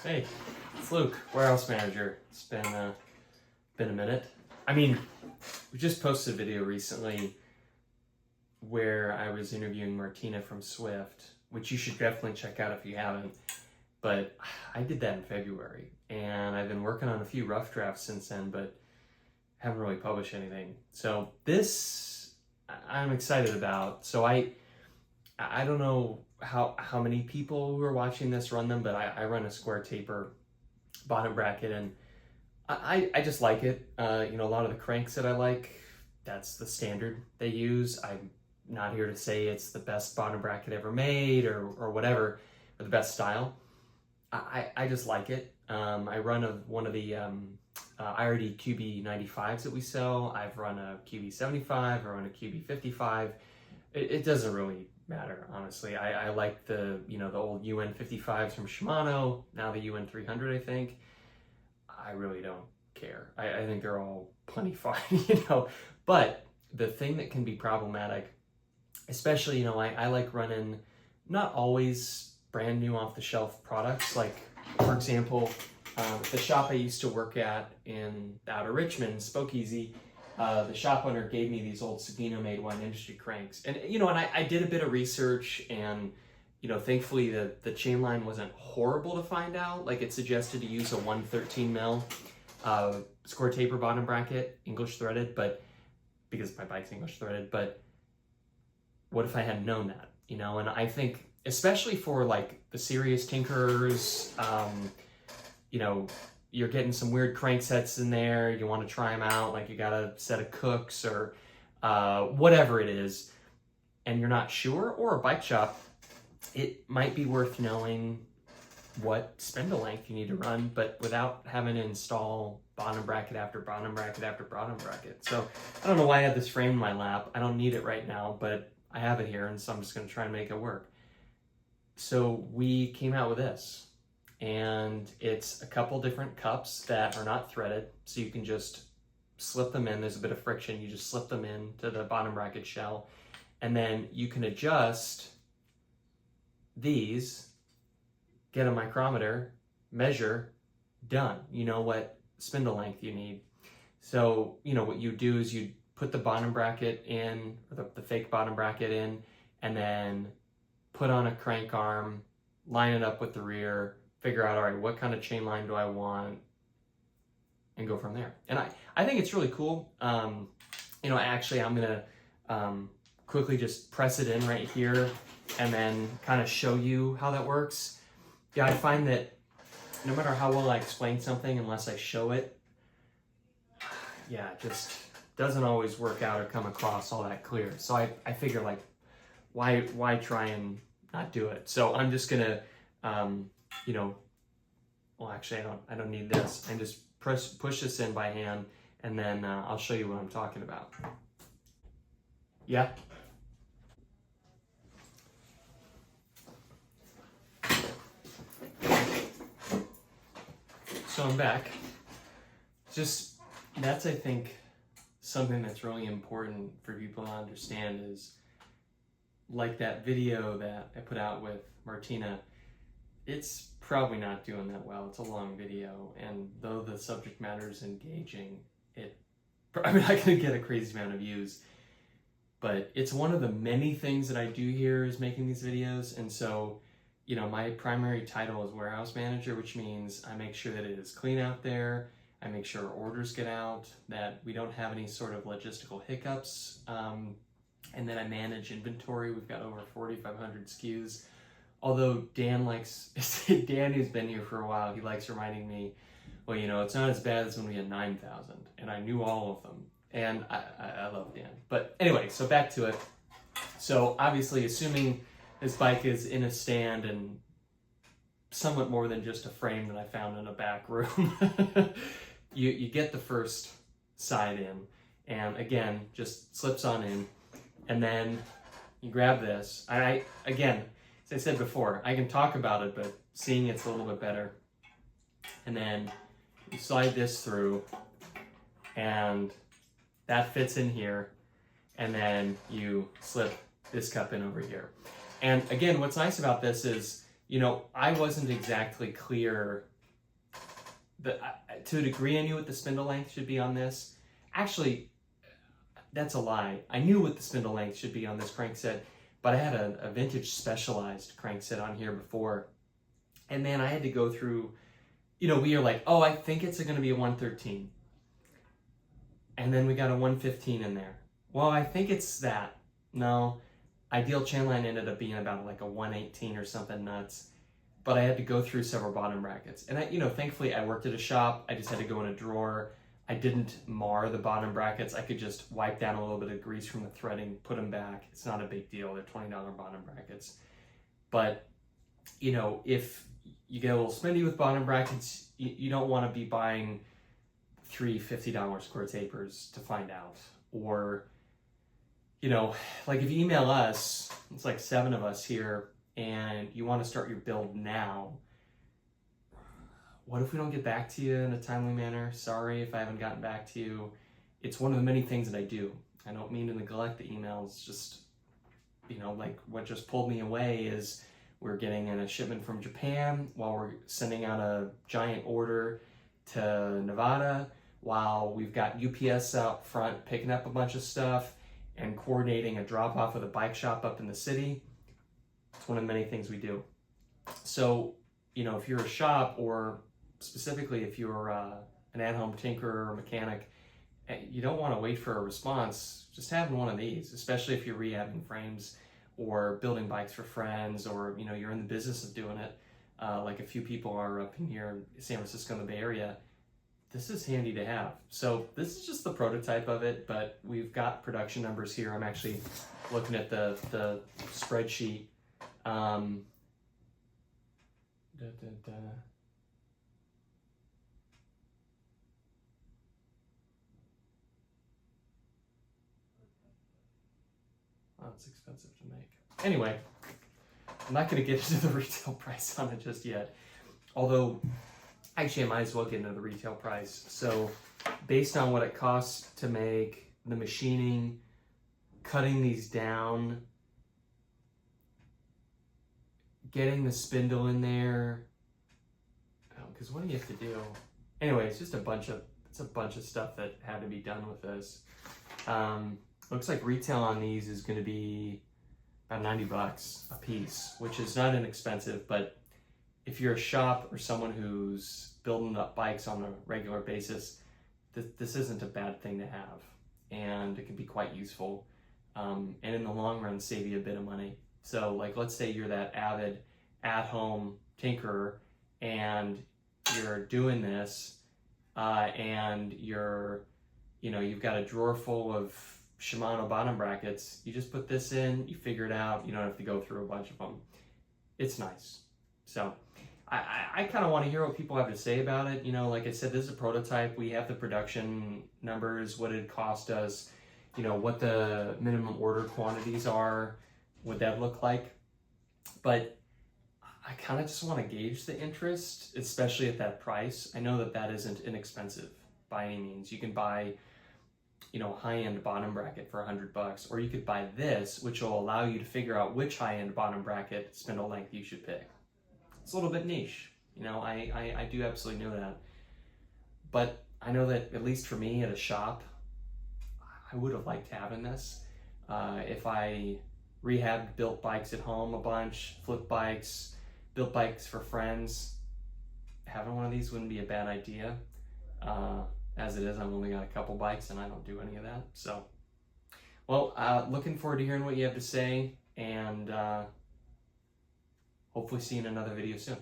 Hey, it's Luke, warehouse manager. It's been a minute. I mean, we just posted a video recently where I was interviewing Martina from Swift, which you should definitely check out if you haven't. But I did that in February, and I've been working on a few rough drafts since then, but haven't really published anything. So this I'm excited about. So I don't know how many people who are watching this run them, but I run a square taper bottom bracket, and I just like it. A lot of the cranks that I like, that's the standard they use. I'm not here to say it's the best bottom bracket ever made or whatever, or the best style. I just like it. I run one of the IRD QB95s that we sell. I've run a QB75, I run a QB55. It doesn't really matter, honestly. I like the the old UN55s from Shimano, now the UN300, I think. I really don't care. I think they're all plenty fine, But the thing that can be problematic, especially, I like running not always brand new off the shelf products. Like, for example, the shop I used to work at in Outer Richmond, Spokeasy, the shop owner gave me these old Sabino made wine industry cranks. And, and I did a bit of research, and, thankfully the chainline wasn't horrible to find out. Like, it suggested to use a 113 mil square taper bottom bracket, English threaded, but because my bike's English threaded. But what if I hadn't known that, And I think, especially for like the serious tinkerers, you're getting some weird cranksets in there, you want to try them out, like you got a set of Cooks or whatever it is, and you're not sure, or a bike shop, it might be worth knowing what spindle length you need to run, but without having to install bottom bracket after bottom bracket after bottom bracket. So I don't know why I have this frame in my lap. I don't need it right now, but I have it here, and so I'm just going to try and make it work. So we came out with this, and it's a couple different cups that are not threaded, so you can just slip them in. There's a bit of friction. You just slip them in to the bottom bracket shell, and then you can adjust these, get a micrometer, measure, done. You know what spindle length you need. So, what you do is you put the bottom bracket in, or the fake bottom bracket in, and then put on a crank arm, line it up with the rear, figure out, all right, what kind of chain line do I want, and go from there. And I think it's really cool. Actually, I'm going to quickly just press it in right here and then kind of show you how that works. Yeah, I find that no matter how well I explain something, unless I show it, it just doesn't always work out or come across all that clear. So I figure, like, why try and not do it? So I'm just gonna, well, actually I don't need this. I just push this in by hand, and then I'll show you what I'm talking about. Yeah. So I'm back. That's, I think, something that's really important for people to understand is, like that video that I put out with Martina, it's probably not doing that well. It's a long video, and though the subject matter is engaging, I'm not going to get a crazy amount of views, but it's one of the many things that I do here is making these videos. And so, my primary title is warehouse manager, which means I make sure that it is clean out there. I make sure orders get out, that we don't have any sort of logistical hiccups. And then I manage inventory. We've got over 4,500 SKUs. Although Dan who's been here for a while, he likes reminding me, well, it's not as bad as when we had 9,000. And I knew all of them. And I love Dan. But anyway, so back to it. So obviously, assuming this bike is in a stand and somewhat more than just a frame that I found in a back room, you get the first side in. And again, just slips on in. And then you grab this. Again, as I said before, I can talk about it, but seeing it's a little bit better. And then you slide this through, and that fits in here. And then you slip this cup in over here. And again, what's nice about this is, I wasn't exactly clear to a degree I knew what the spindle length should be on this. Actually, that's a lie. I knew what the spindle length should be on this crankset, but I had a vintage Specialized crankset on here before. And man, I had to go through, we are like, oh, I think it's going to be a 113. And then we got a 115 in there. Well, I think it's that. No, ideal chainline ended up being about like a 118 or something nuts. But I had to go through several bottom brackets. And thankfully I worked at a shop. I just had to go in a drawer. I didn't mar the bottom brackets. I could just wipe down a little bit of grease from the threading, put them back. It's not a big deal. They're $20 bottom brackets. But, if you get a little spendy with bottom brackets, you don't want to be buying 3 $50 square tapers to find out. Or, like if you email us, it's like 7 of us here, and you want to start your build now, what if we don't get back to you in a timely manner? Sorry if I haven't gotten back to you. It's one of the many things that I do. I don't mean to neglect the emails, just, like what just pulled me away is we're getting in a shipment from Japan while we're sending out a giant order to Nevada, while we've got UPS out front picking up a bunch of stuff and coordinating a drop-off with a bike shop up in the city. It's one of the many things we do. So, if you're a shop, or specifically if you're an at-home tinkerer or mechanic, you don't want to wait for a response. Just having one of these, especially if you're rehabbing frames or building bikes for friends, or you're in the business of doing it, like a few people are up in here in San Francisco in the Bay Area. This is handy to have. So this is just the prototype of it, but we've got production numbers here. I'm actually looking at the spreadsheet. Oh, it's expensive to make. Anyway, I'm not going to get into the retail price on it just yet. Although, actually, I might as well get into the retail price. So, based on what it costs to make, the machining, cutting these down, getting the spindle in there, because what do you have to do? Anyway, it's just a bunch of stuff that had to be done with this. Looks like retail on these is going to be about $90 a piece, which is not inexpensive, but if you're a shop or someone who's building up bikes on a regular basis, this isn't a bad thing to have, and it can be quite useful, and in the long run save you a bit of money. So like, let's say you're that avid at-home tinkerer and you're doing this, and you've got a drawer full of Shimano bottom brackets. You just put this in, you figure it out, you don't have to go through a bunch of them. It's nice. So I kind of want to hear what people have to say about it. Like I said, this is a prototype. We have the production numbers, what it cost us, what the minimum order quantities are, what that look like. But I kind of just want to gauge the interest, especially at that price. I know that isn't inexpensive by any means. You can buy high-end bottom bracket for $100, or you could buy this, which will allow you to figure out which high-end bottom bracket spindle length you should pick. It's a little bit niche, I do absolutely know that. But I know that, at least for me at a shop, I would have liked having this. If I built bikes at home a bunch, flipped bikes, built bikes for friends, having one of these wouldn't be a bad idea. As it is, I've only got a couple bikes and I don't do any of that. So, well, looking forward to hearing what you have to say, and hopefully seeing another video soon.